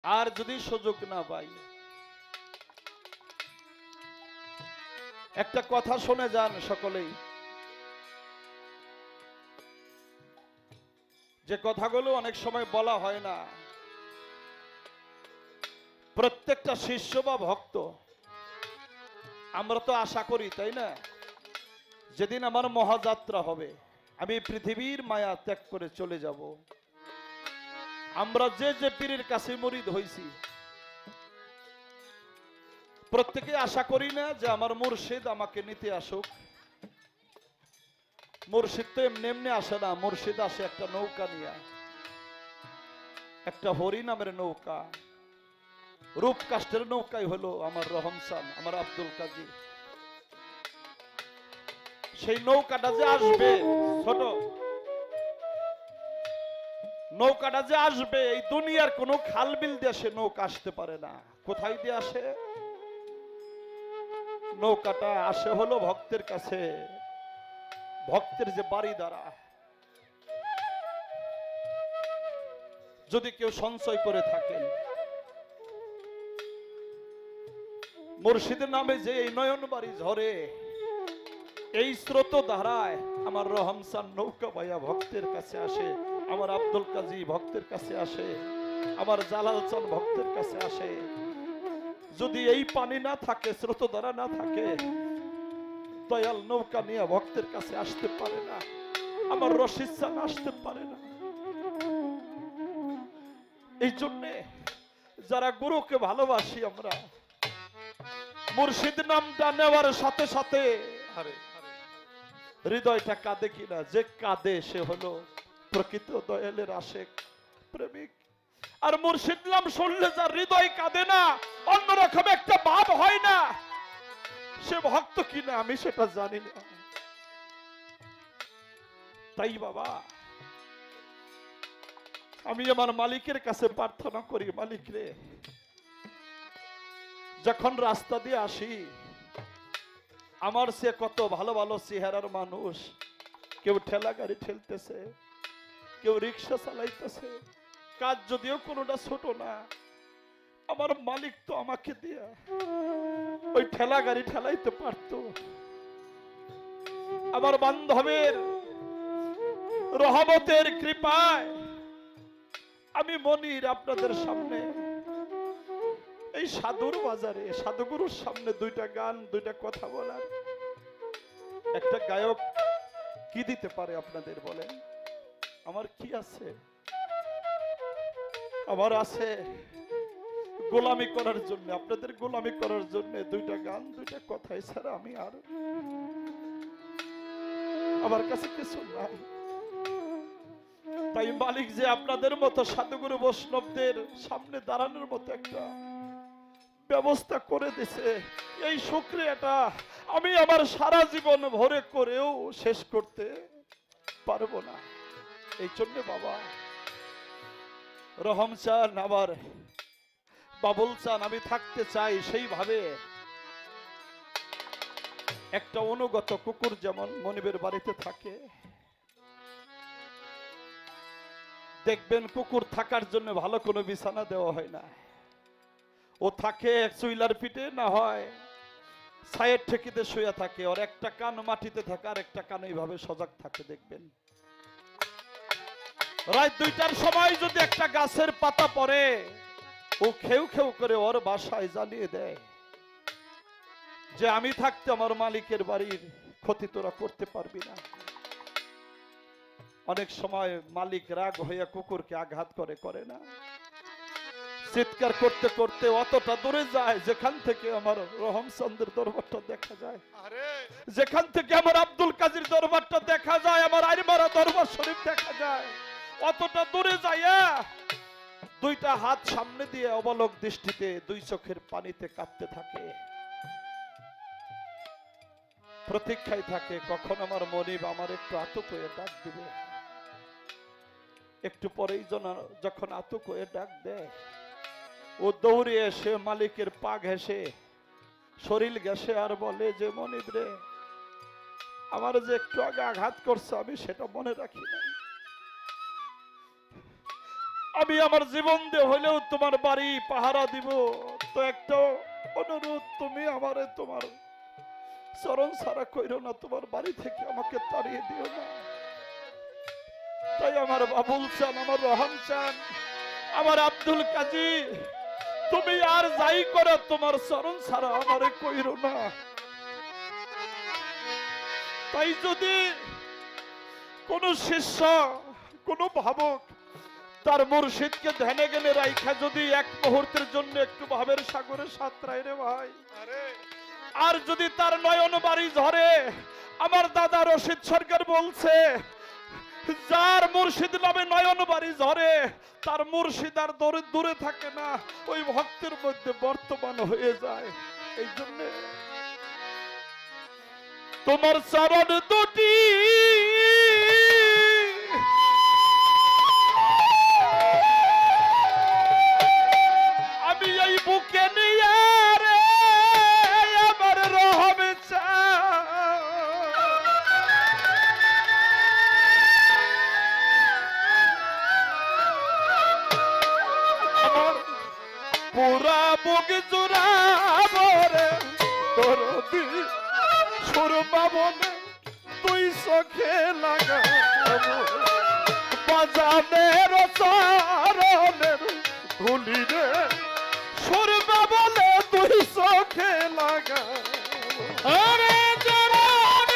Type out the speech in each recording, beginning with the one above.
আর যদি সুযোগ না পাই, একটা কথা শুনে যান সকলেই, যে কথাগুলো অনেক সময় বলা হয় না। প্রত্যেকটা শিষ্য বা ভক্ত আমরা তো আশা করি, তাই না, যেদিন আমার মহাযাত্রা হবে, আমি পৃথিবীর মায়া ত্যাগ করে চলে যাব। আমরা যে যে পীরের কাছে মুরিদ হইছি, প্রত্যেকে আশা করি না যে আমার মুর্শিদ আমাকে নিতে আসুক। মুর্শিদ তো এমনি এমনি আসে না, মুর্শিদ আসে একটা নৌকা নিয়ে, একটা হরি নামের নৌকা। রূপ কাষ্টের নৌকাই হলো আমার রহমসান, আমার আব্দুল কাজী। সেই নৌকাটা যে আসবে, ছোট নৌকাটা যে আসবে, এই দুনিয়ার কোনো খাল বিল দিয়ে সে নৌকা আসতে পারে না। কোথায় দিয়ে আসে? নৌকাটা আসে হলো ভক্তের কাছে। ভক্তের যে বাড়ি দ্বারা যদি কেউ সঞ্চয় করে থাকেন, মুর্শিদের নামে যে এই নয়ন বাড়ি ঝরে, এই স্রোত ধারায় আমার রহমসান নৌকা ভাইয়া ভক্তের কাছে আসে, আমার আব্দুল কাজী ভক্তের কাছে আসে, আমার জালাল চান ভক্তের কাছে আসে। যদি এই পানি না থাকে, স্রোত ধারা না থাকে, দয়াল নৌকা নিয়ে ভক্তের কাছে আসতে পারে না, আমার রশিদ চান আসতে পারে না। এই জন্যে যারা গুরুকে ভালোবাসি, আমরা মুর্শিদ নামটা নেওয়ার সাথে সাথে হৃদয়টা কাঁদে কিনা? যে কাঁদে সে হলো প্রকৃত দয়ালের আশেক, প্রেমিক। আর মুর্শিদ নাম শুনলে যার হৃদয় কাঁদে না, অন্যরকম একটা ভাব হয় না, সে ভক্ত কিনা আমি সেটা জানি না। তাই বাবা, আমি আমার মালিকের কাছে প্রার্থনা করি, মালিক রে, যখন রাস্তা দিয়ে আসি, আমার সে কত ভালো ভালো চেহারার মানুষ, কেউ ঠেলা গাড়ি ঠেলতেছে, কেউ রিক্সা চালাইতেছে, কাজ যদিও কোনোটা ছোট না, আমার মালিক তো আমাকে দিয়া ওই ঠেলা গাড়ি ঠেলাইতে পারতো। আমার বান্ধবের রহমতের কৃপায় আমি মনির আপনাদের সামনে এই সাধুর বাজারে, সাধুগুরুর সামনে দুইটা গান, দুইটা কথা বলার। একটা গায়ক কি দিতে পারে আপনাদের বলেন? আমার কি আছে? আমার আছে গোলামি করার জন্য, আপনাদের গোলামি করার জন্য দুইটা গান, দুইটা কথা, এছাড়া আমি আর আমার কাছে কিছু নাই। তাই মালিক যে আপনাদের মতো সাধুগুরু বৈষ্ণবদের সামনে দাঁড়ানোর মতো একটা ব্যবস্থা করে দিছে, এই শুকরিয়াটা আমি আমার সারা জীবন ভরে করেও শেষ করতে পারবো না। এই জন্য বাবা রহম চান, আবার বাবুল চান, আমি থাকতে চাই সেইভাবে। একটা অনুগত কুকুর যেমন মনিবের বাড়িতে থাকে, দেখবেন কুকুর থাকার জন্য ভালো কোনো বিছানা দেওয়া হয় না, ও থাকে এক চুইলার পিঠে, না হয় ছায়ের ঠেকিতে শুয়ে থাকে, ওর একটা কান মাটিতে থাকে আর একটা কান এইভাবে সজাগ থাকে। দেখবেন রাত 2টার সময় যদি একটা গাছের পাতা পড়ে, ও খেউ খেউ করে ওর বাসায় জ্বালিয়ে দেয়, যে আমি থাকতে আমার মালিকের বাড়ির ক্ষতি তোরা করতে পারবি না। অনেক সময় মালিক রাগ হইয়া কুকুরকে আঘাত করে, করে না? চিৎকার করতে করতে অতটা দূরে যায় যেখান থেকে আমার রহমচন্দ্রের দরবারটা দেখা যায়, যেখান থেকে আমার আব্দুল কাজীর দরবারটা দেখা যায়, আমার আইমারা দরবার শরীফ দেখা যায়। অতটা দূরে যাইয়া দুইটা হাত সামনে দিয়ে অবলোক দৃষ্টিতে দুই চোখের পানিতে কাঁদতে থাকে, প্রতীক্ষায় থাকে কখন আমার মনিব আমার একটু আতুক হয়ে ডাক দিবে। একটু পরেই যখন আতুক হয়ে ডাক দেয়, ও দৌড়ে এসে মালিকের পা ঘেঁষে, শরীর ঘেঁষে আর বলে যে মনিব রে, আমার যে একটু আগে আঘাত করছে আমি সেটা মনে রাখি না, আমি আমার জীবন দিয়ে হইলেও তোমার বাড়ি পাহারা দিব। তো একটা অনুরোধ, তুমি আমারে তোমার চরণ ছাড়া কইরো না, তোমার বাড়ি থেকে আমাকে তাড়িয়ে দিও না। তাই আমার বাবুল চান, আমার রহম চান, আমার আব্দুল কাজী, তুমি আর যাই করো তোমার চরণ ছাড়া আমারে কইরো না। তাই যদি কোন শিষ্য, কোন ভাবক তার মুর্শিদকে ধ্যানে জ্ঞানে রাইখা যদি এক মুহূর্তের জন্য একটু ভাবের সাগরে সাঁতরায় রে ভাই, আর যদি তার নয়ন বাড়ি ঝরে, আমার দাদা রশিদ সরকার বলছে, যার মুর্শিদ নামে নয়ন বাড়ি ঝরে তার মুর্শিদ আর দূরে থাকে না, ওই ভক্তের মধ্যে বর্তমান হয়ে যায়। এই জন্য তোমার চরণ দুটি আমি এই বুকে নিয়ে রে আমার রহম আমার পুরা বুক জুড়াবো রে তোর সুরমা বলে তুই চোখে লাগাবো, বাজানের চরণের ধুলি রে সুরমা বলে তুই চোখে লাগাবো। আরে চরণ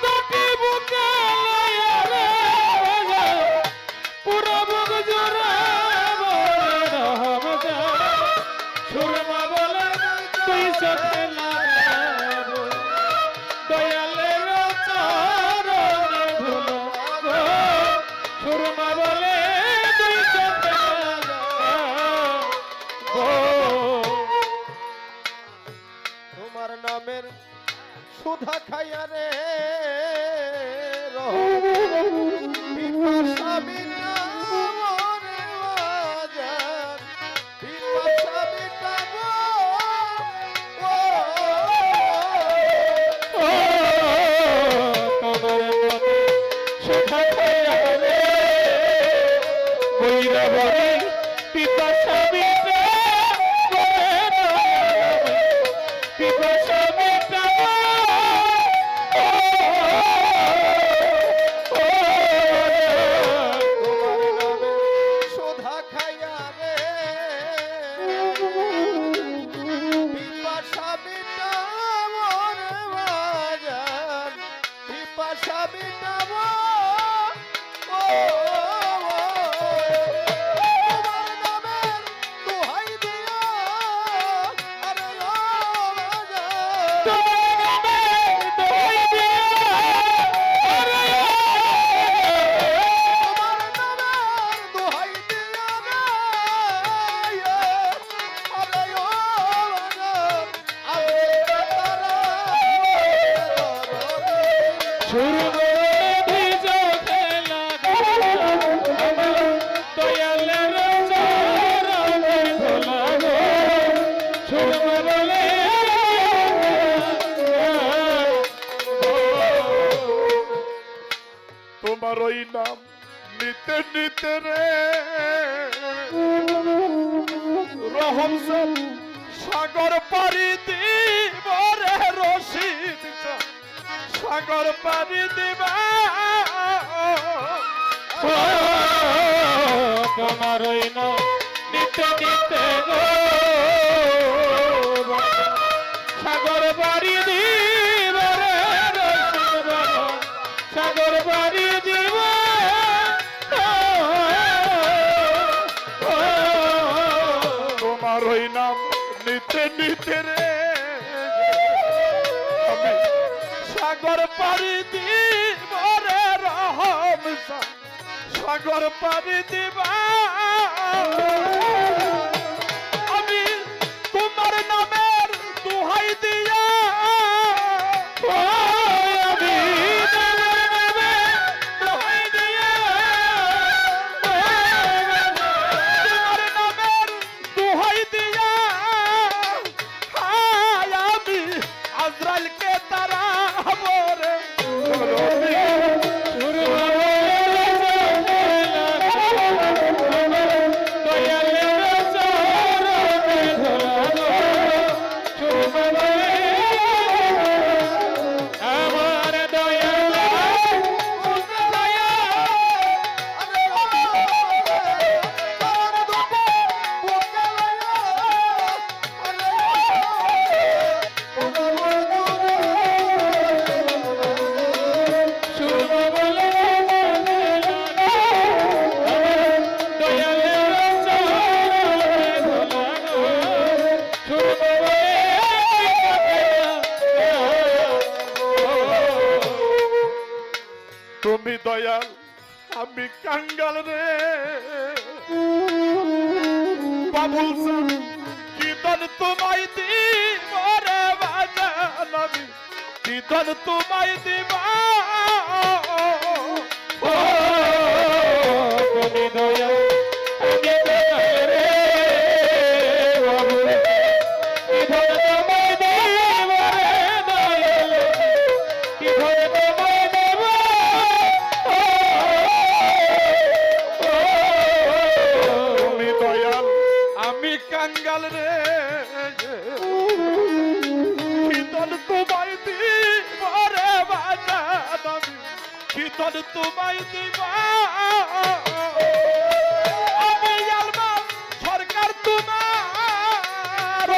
দুটি বুকে পুরা বুক জোড়াবো সুরমা বলে তুই চোখে লাগাবো, দয়ালের চরণে ধুলো সুরমা বলে তুই চোখে লাগাবো। তোমার নামের সুধা খাইয়া রে পিপাসা মিটাবো রে বাজার, পিপাসা মিটাবো তোমার সুধা খাইয়া রে বইরা বলে পিপাসা মিটাবো, পিপাসা মিটাবো। সুধা খাইয়া রে পিপাসা মিটাবো রে বাজার, পিপাসা মিটাবো তোমার নামের দোহাই দিয়া আরে ও বাজার, তোমার নামের দোহাই দিয়া আরে তোমার নামের দোহাই দিয়া আরে ও বাজার, আমি তারা সুরমা চোখে লাগাবো, দয়ালের চরণে ধুলাবো সুরমা বলে তোমার ওই নাম নিতে নিতে রে রহম সাগর পারি দিব রে রশিদ সাগর পারি দিবা তোমার ওই নাম নিতে নিতে গো সাগর পারি দিব রে রশিদ সাগর পারি দিব তোমার ওই নাম নিতে নিতে রে আমি সাগর পারি দিব রে রহম সাগর পারি দিবা আমি তোমার নামের দোহাই দিয়া আমি তোমার নামের দোহাই দিয়া তোমার নামের দোহাই দিয়া আমি আজরাইলকে তারা বরে সুরমা আমি কাঙ্গাল রে বাবুল স্যার কি দন তোমায় দিব রে বাজান আমি কি দন তোমায় দিব ও তুমি দয়া আমি কাঙ্গাল রে বাবুল কি দন তোমায় দিব রে দয়াল কি দন তোমায় দিব তুমি দয়াল আমি কাঙ্গাল রে কীর্তন তোমায় দিব রে বাজান আমি কীর্তন তোমায় দিব আমি আলমাস সরকার তোমার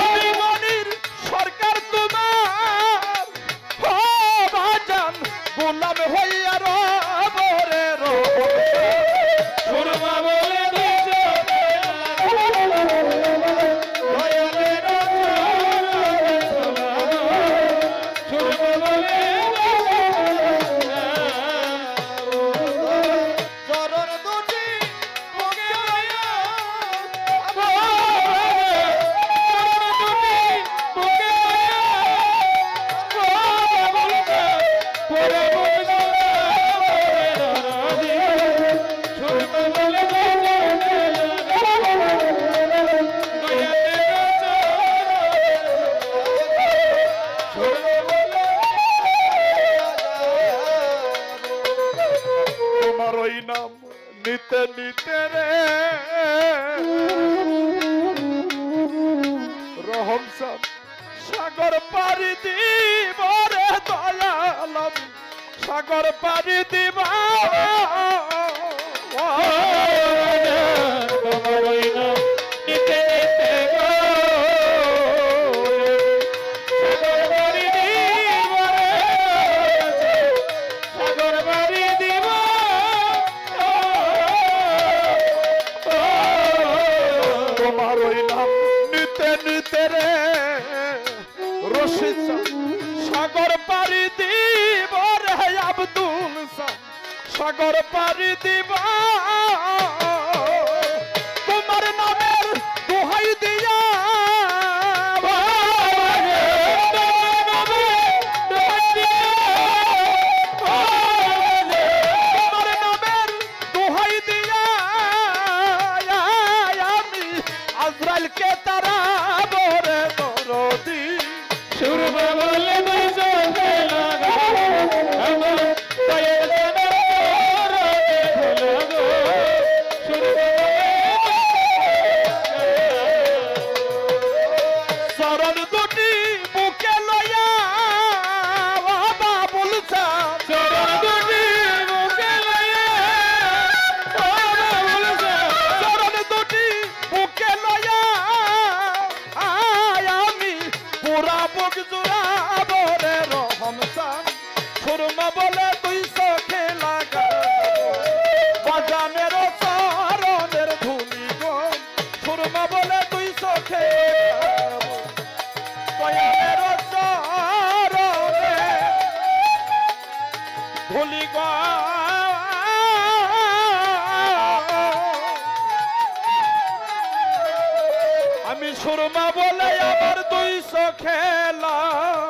আমি মনির সরকার তোমার ও বাজান গোলাম হইয়া রবরে সুরমা বলে দিছো সুরমা বলে চরণ দুটি মুখে লইয়া তোমার ওই নাম নিতে নিতে রে রহম সাহ সাগর পারি দিব রে দয়াল আমি সাগর পারি দিব তোমার ওই নাম নিতে নিতে গো সাগর পারি দিব রে সাগর পারি দিব তোমার ওই নাম নিতে নিতে রে রশিদ সাগর পারি দিব রে আব্দুল সাগর পারি দিব তোমার নামের দোহাই দিয়া তোমার নামের দোহাই দিয়া আমি আজরাইলকে তারা বরে দরদি সুরমা বলে দিছো লাগা আমার দয়াল চরণ দুটি বুকে লইয়া বাবুল স্যার চরণ দুটি বুকে লইয়া বাবুল স্যার চরণ দুটি বুকে লইয়া আমি পুরা বুক জুড়াব রে রহম স্যার সুরমা বলে তুই চোখে লাগা বাজানের চরণের ধুলি গো সুরমা বলে তুই চোখে দয়ালের চরণে ধুলি গো আমি সুরমা বলে আমার দুই চোখে লাগা